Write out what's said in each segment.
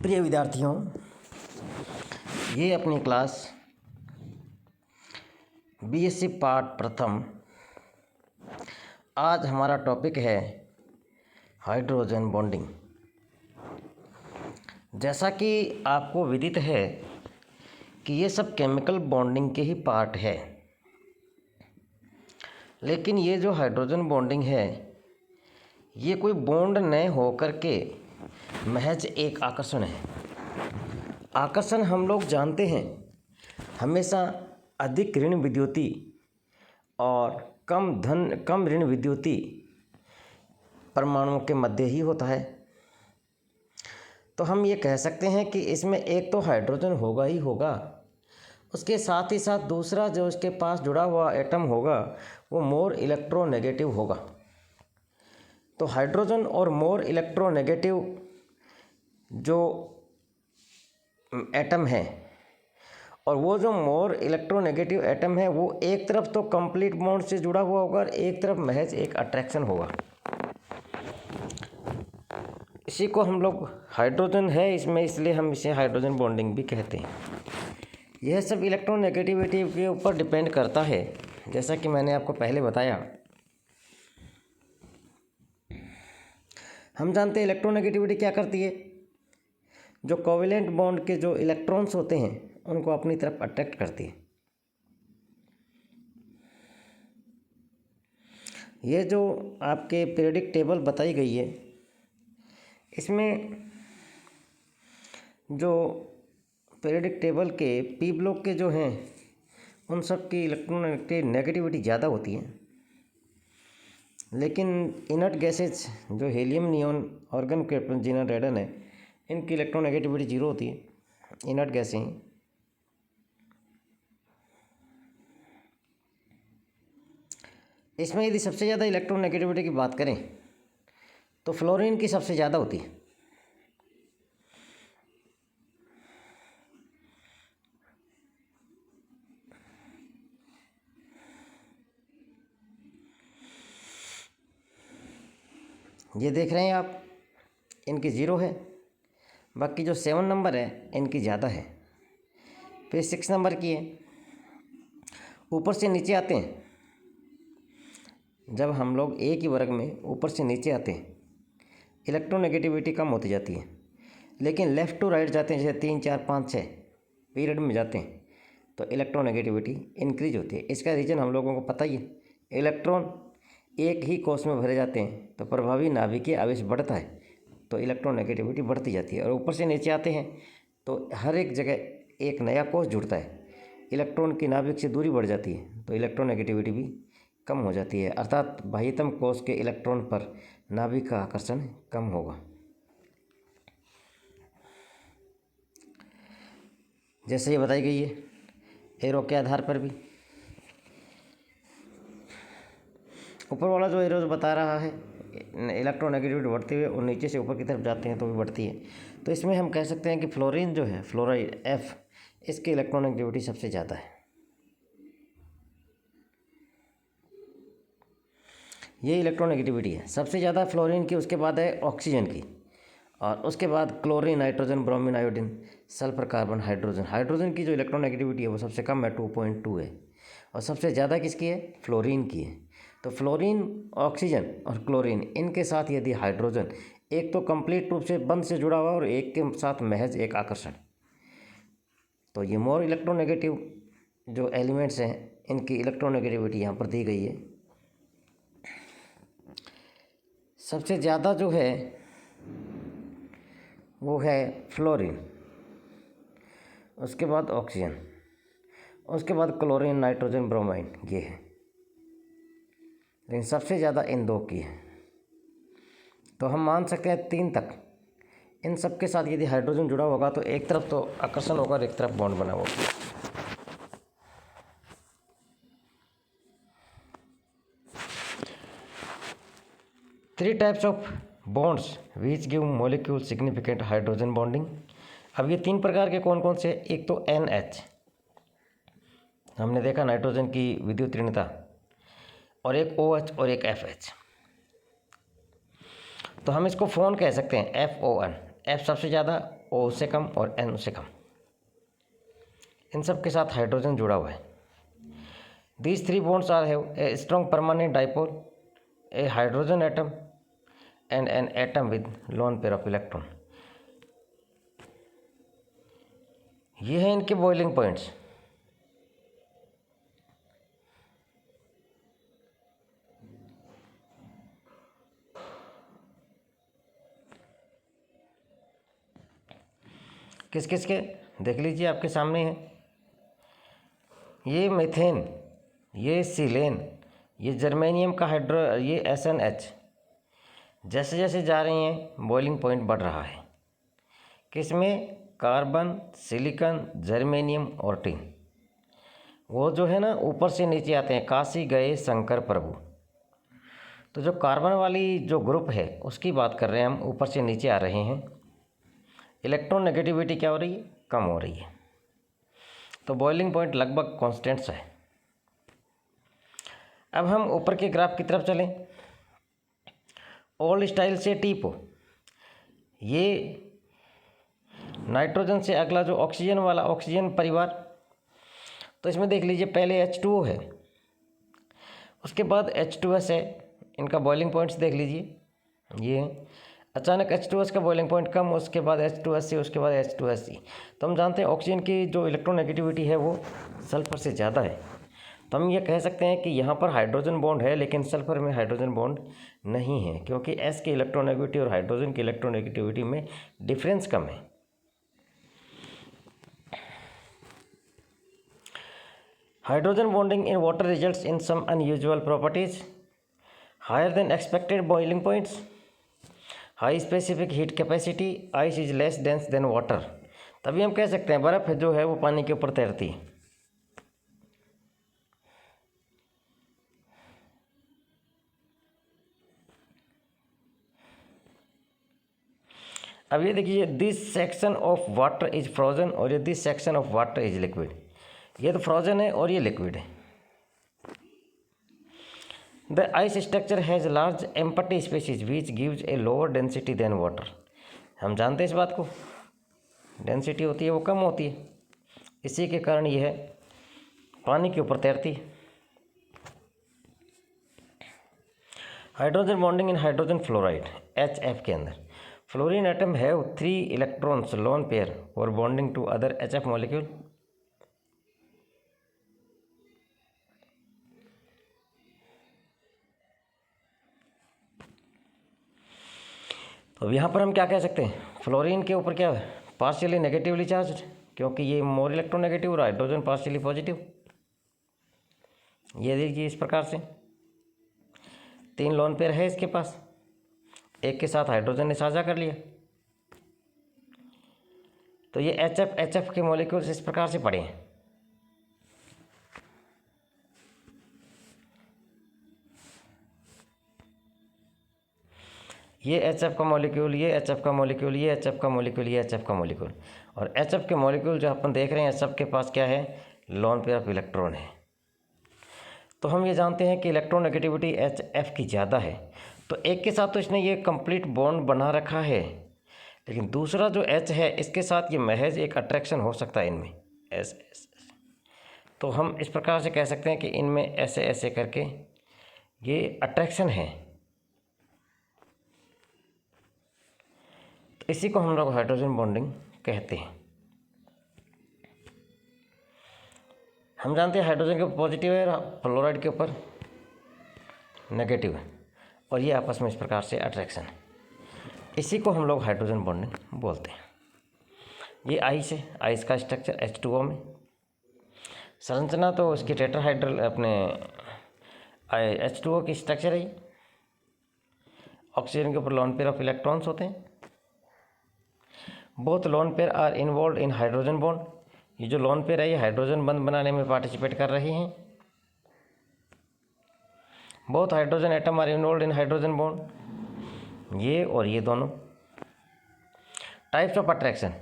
प्रिय विद्यार्थियों, ये अपनी क्लास बीएससी पार्ट प्रथम। आज हमारा टॉपिक है हाइड्रोजन बॉन्डिंग। जैसा कि आपको विदित है कि ये सब केमिकल बॉन्डिंग के ही पार्ट है, लेकिन ये जो हाइड्रोजन बॉन्डिंग है ये कोई बॉन्ड न हो करके महज एक आकर्षण है। आकर्षण हम लोग जानते हैं हमेशा अधिक ऋण विद्युती और कम ऋण विद्युती परमाणुओं के मध्य ही होता है। तो हम ये कह सकते हैं कि इसमें एक तो हाइड्रोजन होगा ही होगा, उसके साथ ही साथ दूसरा जो इसके पास जुड़ा हुआ एटम होगा वो मोर इलेक्ट्रोनेगेटिव होगा। तो हाइड्रोजन और मोर इलेक्ट्रोनेगेटिव जो एटम है और वो जो मोर इलेक्ट्रोनेगेटिव एटम है वो एक तरफ तो कंप्लीट बॉन्ड से जुड़ा हुआ होगा और एक तरफ महज एक अट्रैक्शन होगा। इसी को हम लोग हाइड्रोजन है इसमें, इसलिए हम इसे हाइड्रोजन बॉन्डिंग भी कहते हैं। यह सब इलेक्ट्रोनेगेटिविटी के ऊपर डिपेंड करता है। जैसा कि मैंने आपको पहले बताया, हम जानते हैं इलेक्ट्रोनेगेटिविटी क्या करती है। जो कोवेलेंट बॉन्ड के जो इलेक्ट्रॉन्स होते हैं उनको अपनी तरफ अट्रैक्ट करती है। ये जो आपके पीरियडिक टेबल बताई गई है इसमें जो पीरियडिक टेबल के पी ब्लॉक के जो हैं उन सब की इलेक्ट्रोनेगेटिविटी ज़्यादा होती है, लेकिन इनर्ट गैसेज जो helium, neon, argon, krypton, xenon, radon है इनकी इलेक्ट्रोनेगेटिविटी जीरो होती है। इनर्ट गैसें हैं। इसमें यदि सबसे ज़्यादा इलेक्ट्रोनेगेटिविटी की बात करें तो फ्लोरीन की सबसे ज़्यादा होती है। ये देख रहे हैं आप, इनकी ज़ीरो है, बाकी जो 7 नंबर है इनकी ज़्यादा है, फिर 6 नंबर की है। ऊपर से नीचे आते हैं, जब हम लोग एक ही वर्ग में ऊपर से नीचे आते हैं इलेक्ट्रोनेगेटिविटी कम होती जाती है, लेकिन लेफ़्ट टू राइट जाते हैं, जैसे 3, 4, 5, 6 पीरियड में जाते हैं तो इलेक्ट्रोनेगेटिविटी इंक्रीज होती है। इसका रीज़न हम लोगों को पता ही है। इलेक्ट्रॉन एक ही कोश में भरे जाते हैं तो प्रभावी नाभिकीय आवेश बढ़ता है, तो इलेक्ट्रोनेगेटिविटी बढ़ती जाती है। और ऊपर से नीचे आते हैं तो हर एक जगह एक नया कोश जुड़ता है, इलेक्ट्रॉन की नाभिक से दूरी बढ़ जाती है, तो इलेक्ट्रोनेगेटिविटी भी कम हो जाती है। अर्थात बाह्यतम कोश के इलेक्ट्रॉन पर नाभिक का आकर्षण कम होगा। जैसे ये बताई गई है एरो के आधार पर भी। ऊपर वाला जो एरो बता रहा है इलेक्ट्रोनेगेटिविटी बढ़ती हुई और नीचे से ऊपर की तरफ जाते हैं तो भी बढ़ती है। तो इसमें हम कह सकते हैं कि फ्लोरीन जो है, फ्लोराइड F, इसकी इलेक्ट्रोनेगेटिविटी सबसे ज़्यादा है। ये इलेक्ट्रोनेगेटिविटी है सबसे ज़्यादा फ्लोरीन की, उसके बाद है ऑक्सीजन की, और उसके बाद chlorine, nitrogen, bromine, iodine, sulphur, carbon, hydrogen. Hydrogen की जो इलेक्ट्रोनेगेटिविटी है वो सबसे कम है, 2.2 है, और सबसे ज़्यादा किसकी है? फ्लोरीन की है। तो फ्लोरीन, ऑक्सीजन और क्लोरीन, इनके साथ यदि हाइड्रोजन एक तो कंप्लीट रूप से बंध से जुड़ा हुआ और एक के साथ महज एक आकर्षण, तो ये मोर इलेक्ट्रोनेगेटिव जो एलिमेंट्स हैं इनकी इलेक्ट्रोनेगेटिविटी यहाँ पर दी गई है। सबसे ज़्यादा जो है वो है फ्लोरीन, उसके बाद ऑक्सीजन, उसके बाद क्लोरीन, नाइट्रोजन, ब्रोमाइन, ये है। लेकिन सबसे ज़्यादा इन दो की है। तो हम मान सकते हैं 3 तक। इन सब के साथ यदि हाइड्रोजन जुड़ा होगा तो एक तरफ तो आकर्षण होगा और एक तरफ बॉन्ड बना होगा। Three types of bonds which give molecule significant hydrogen bonding. अब ये 3 प्रकार के कौन कौन से? एक तो NH, हमने देखा नाइट्रोजन की विद्युत ऋणता, और एक OH और एक FH। तो हम इसको फोन कह सकते हैं, FON। F सबसे ज़्यादा, O से कम और N से कम, इन सब के साथ हाइड्रोजन जुड़ा हुआ है। These three bonds are have a strong permanent dipole, a hydrogen atom and an atom with lone pair of electron। ये है इनके बॉइलिंग पॉइंट्स। किस किस के देख लीजिए, आपके सामने है। ये मीथेन, ये सिलेन, ये जर्मेनियम का ये SNH, जैसे जैसे जा रही हैं बॉइलिंग पॉइंट बढ़ रहा है। किसमें? कार्बन, सिलिकॉन, जर्मेनियम और टिन। वो जो है ना ऊपर से नीचे आते हैं, काशी गए शंकर प्रभु। तो जो कार्बन वाली जो ग्रुप है उसकी बात कर रहे हैं हम, ऊपर से नीचे आ रहे हैं। इलेक्ट्रॉन नेगेटिविटी क्या हो रही है? कम हो रही है। तो बॉइलिंग पॉइंट लगभग कॉन्स्टेंट्स है। अब हम ऊपर के ग्राफ की तरफ चलें। ओल्ड स्टाइल से टीपो, ये नाइट्रोजन से अगला जो ऑक्सीजन वाला ऑक्सीजन परिवार, तो इसमें देख लीजिए पहले H2O है, उसके बाद H2S है। इनका बॉइलिंग पॉइंट्स देख लीजिए, ये है। अचानक H2S का बॉइलिंग पॉइंट कम, उसके बाद H2SC, उसके बाद H2SC। तो हम जानते हैं ऑक्सीजन की जो इलेक्ट्रोनेगेटिविटी है वो सल्फर से ज़्यादा है। तो हम ये कह सकते हैं कि यहाँ पर हाइड्रोजन बॉन्ड है, लेकिन सल्फर में हाइड्रोजन बॉन्ड नहीं है, क्योंकि S की इलेक्ट्रोनेगेटिविटी और हाइड्रोजन की इलेक्ट्रोनेगेटिविटी में डिफरेंस कम है। Hydrogen bonding in water results in some unusual properties, higher than expected boiling points, high specific heat capacity, ice is less dense than water. तभी हम कह सकते हैं बर्फ़ जो है वो पानी के ऊपर तैरती है। अब ये देखिए, this section of water is frozen और ये this section of water is liquid. ये तो फ्रोजन है और ये लिक्विड है। The ice structure has large empty spaces which gives a lower density than water. हम जानते हैं इस बात को, डेंसिटी होती है वो कम होती है, इसी के कारण यह पानी के ऊपर तैरती है। Hydrogen bonding in hydrogen fluoride HF के अंदर, fluorine atom have 3 electrons lone pair और bonding to other HF molecule. अब यहाँ पर हम क्या कह सकते हैं, फ्लोरीन के ऊपर क्या है, पार्शियली नेगेटिवली चार्ज, क्योंकि ये मोर इलेक्ट्रोनेगेटिव और हाइड्रोजन पार्शियली पॉजिटिव। ये देखिए इस प्रकार से 3 लोन पेयर है इसके पास, एक के साथ हाइड्रोजन ने साझा कर लिया। तो ये HF के मॉलिक्यूल्स इस प्रकार से पड़े हैं। ये HF का मॉलिक्यूल, ये HF का मॉलिक्यूल, ये HF का मॉलिक्यूल, ये HF का मॉलिक्यूल। और HF के मॉलिक्यूल जो अपन देख रहे हैं सबके पास क्या है, लोन पेयर ऑफ इलेक्ट्रॉन है। तो हम ये जानते हैं कि इलेक्ट्रोनेगेटिविटी HF की ज़्यादा है। तो एक के साथ तो इसने ये कंप्लीट बॉन्ड बना रखा है, लेकिन दूसरा जो H है इसके साथ ये महज एक अट्रैक्शन हो सकता है इनमें S। तो हम इस प्रकार से कह सकते हैं कि इनमें ऐसे ऐसे करके ये अट्रैक्शन है। तो इसी को हम लोग हाइड्रोजन बॉन्डिंग कहते हैं। हम जानते हैं हाइड्रोजन के ऊपर पॉजिटिव है और फ्लोराइड के ऊपर नेगेटिव है, और ये आपस में इस प्रकार से अट्रैक्शन है। इसी को हम लोग हाइड्रोजन बॉन्डिंग बोलते हैं। ये आइस है, आइस का स्ट्रक्चर H2O में, संरचना तो इसकी टेट्राहाइड्रल अपने H2O की स्ट्रक्चर है। ऑक्सीजन के ऊपर लोन पेयर ऑफ इलेक्ट्रॉन्स होते हैं। Both lone pair are involve in hydrogen bond. ये जो लोन पेयर है ये हाइड्रोजन बंध बनाने में पार्टिसिपेट कर रही हैं। Both hydrogen atom are involve in hydrogen bond, ये और ये दोनों। Types of attraction,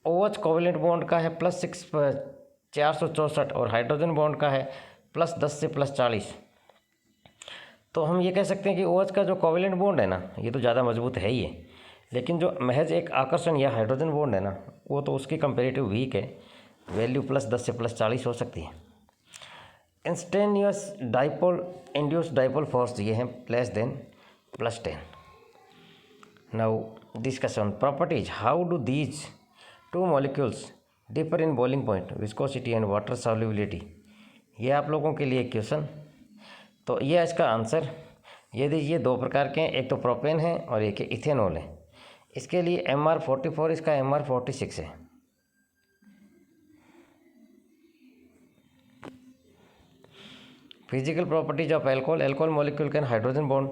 OH covalent bond का है +6 464 और हाइड्रोजन बॉन्ड का है +10 से +40। तो हम ये कह सकते हैं कि OH का जो कोवेलेंट बॉन्ड है ना, ये तो ज़्यादा मजबूत है ही है, लेकिन जो महज एक आकर्षण या हाइड्रोजन बॉन्ड है ना, वो तो उसकी कंपेरेटिव वीक है, वैल्यू +10 से +40 हो सकती है। Instantaneous dipole induced dipole force ये हैं <10 +10। Now discussion properties, how do these two molecules differ in boiling point, viscosity and water solubility. ये आप लोगों के लिए क्वेश्चन। तो ये इसका आंसर ये दीजिए, दो प्रकार के हैं, एक तो प्रोपेन है और एक इथेनॉल है। इसके लिए MR44, इसका MR46 है। Physical properties of alcohol, alcohol molecule can hydrogen bond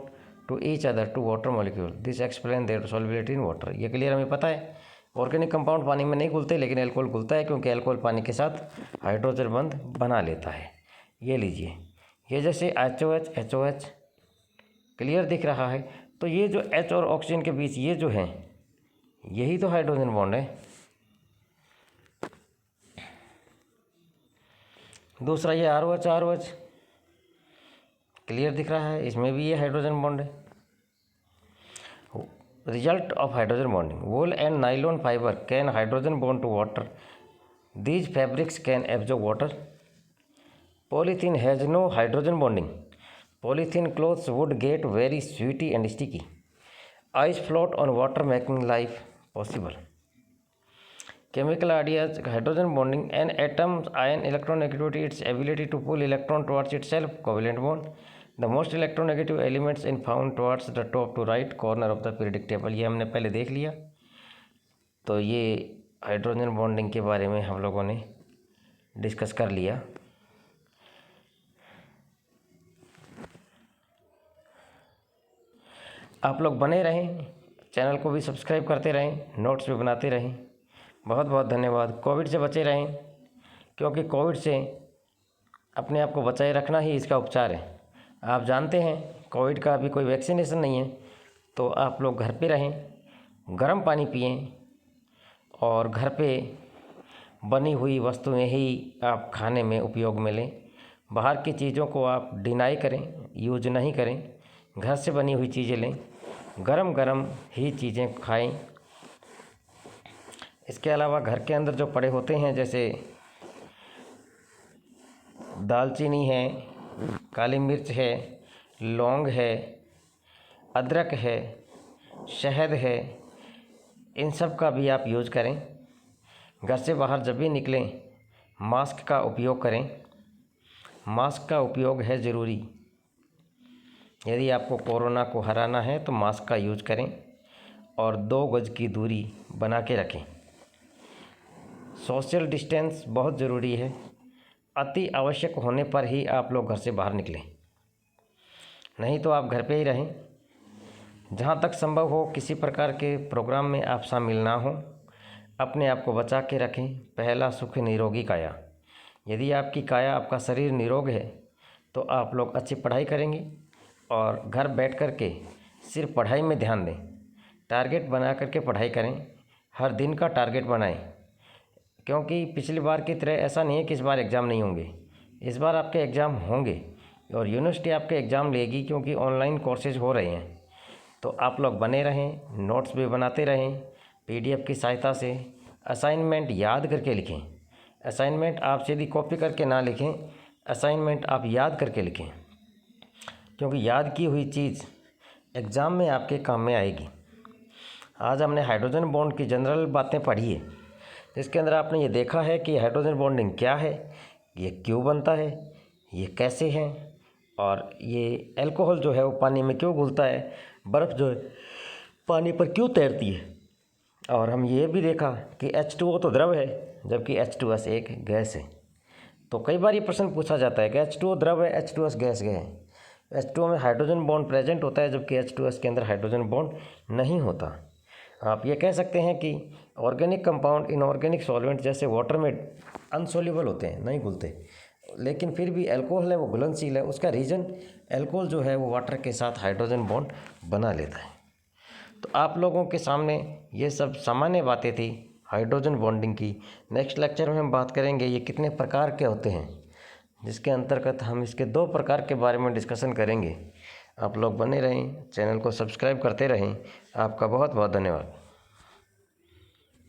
to each other to water molecule, this explain their solubility in water. ये क्लियर हमें पता है। ऑर्गेनिक कंपाउंड पानी में नहीं घुलते, लेकिन एल्कोहल घुलता है, क्योंकि एल्कोहल पानी के साथ हाइड्रोजन बंध बना लेता है। ये लीजिए, ये जैसे HOH क्लियर दिख रहा है, तो ये जो H और ऑक्सीजन के बीच ये जो है, यही तो हाइड्रोजन बॉन्ड है। दूसरा ये ROH क्लियर दिख रहा है, इसमें भी ये हाइड्रोजन बॉन्ड है। Result of hydrogen bonding, wool and nylon fibre can hydrogen bond to water, these fabrics can absorb water. Polythene has no hydrogen bonding, polythene clothes would get very sweaty and sticky, ice float on water making life possible. Chemical ideas, hydrogen bonding, an atom's ion electronegativity, its ability to pull electron towards itself, covalent bond. The most electronegative elements in found towards the top to right corner of the periodic table, ये हमने पहले देख लिया। तो ये hydrogen bonding के बारे में हम लोगों ने डिस्कस कर लिया। आप लोग बने रहें, चैनल को भी सब्सक्राइब करते रहें, नोट्स भी बनाते रहें। बहुत बहुत धन्यवाद। कोविड से बचे रहें, क्योंकि कोविड से अपने आप को बचाए रखना ही इसका उपचार है। आप जानते हैं कोविड का अभी कोई वैक्सीनेशन नहीं है, तो आप लोग घर पे रहें, गर्म पानी पिएं और घर पे बनी हुई वस्तुएं ही आप खाने में उपयोग में लें। बाहर की चीज़ों को आप डिनाई करें, यूज नहीं करें, घर से बनी हुई चीज़ें लें, गरम गरम ही चीज़ें खाएं। इसके अलावा घर के अंदर जो पड़े होते हैं, जैसे दालचीनी है, काली मिर्च है, लौंग है, अदरक है, शहद है, इन सब का भी आप यूज़ करें। घर से बाहर जब भी निकलें मास्क का उपयोग करें, मास्क का उपयोग है ज़रूरी। यदि आपको कोरोना को हराना है तो मास्क का यूज करें और 2 गज की दूरी बना के रखें। सोशल डिस्टेंस बहुत ज़रूरी है। अति आवश्यक होने पर ही आप लोग घर से बाहर निकलें, नहीं तो आप घर पे ही रहें। जहाँ तक संभव हो किसी प्रकार के प्रोग्राम में आप शामिल ना हों, अपने आप को बचा के रखें। पहला सुख निरोगी काया। यदि आपकी काया, आपका शरीर निरोग है तो आप लोग अच्छी पढ़ाई करेंगे और घर बैठ कर के सिर्फ पढ़ाई में ध्यान दें। टारगेट बना करके पढ़ाई करें, हर दिन का टारगेट बनाएं, क्योंकि पिछली बार की तरह ऐसा नहीं है कि इस बार एग्ज़ाम नहीं होंगे। इस बार आपके एग्ज़ाम होंगे और यूनिवर्सिटी आपके एग्ज़ाम लेगी, क्योंकि ऑनलाइन कोर्सेज हो रहे हैं। तो आप लोग बने रहें, नोट्स भी बनाते रहें PDF की सहायता से। असाइनमेंट याद करके लिखें। असाइनमेंट आप सीधी कॉपी करके ना लिखें, असाइनमेंट आप याद करके लिखें, क्योंकि याद की हुई चीज़ एग्ज़ाम में आपके काम में आएगी। आज हमने हाइड्रोजन बॉन्ड की जनरल बातें पढ़ी है, जिसके अंदर आपने ये देखा है कि हाइड्रोजन बॉन्डिंग क्या है, ये क्यों बनता है, ये कैसे है, और ये अल्कोहल जो है वो पानी में क्यों घुलता है, बर्फ़ जो है पानी पर क्यों तैरती है। और हम ये भी देखा कि H2O तो द्रव है, जबकि H2S एक गैस है। तो कई बार ये प्रश्न पूछा जाता है कि H2O द्रव है, H2S गैस है। H2O में हाइड्रोजन बॉन्ड प्रेजेंट होता है, जबकि H2S के अंदर हाइड्रोजन बॉन्ड नहीं होता। आप ये कह सकते हैं कि ऑर्गेनिक कंपाउंड इनऑर्गेनिक सॉल्वेंट जैसे वाटर में अनसोल्यूबल होते हैं, नहीं घुलते, लेकिन फिर भी अल्कोहल है वो घुलनशील है। उसका रीज़न अल्कोहल जो है वो वाटर के साथ हाइड्रोजन बॉन्ड बना लेता है। तो आप लोगों के सामने ये सब सामान्य बातें थी हाइड्रोजन बॉन्डिंग की। नेक्स्ट लेक्चर में हम बात करेंगे ये कितने प्रकार के होते हैं, जिसके अंतर्गत हम इसके 2 प्रकार के बारे में डिस्कशन करेंगे। आप लोग बने रहें, चैनल को सब्सक्राइब करते रहें। आपका बहुत बहुत धन्यवाद।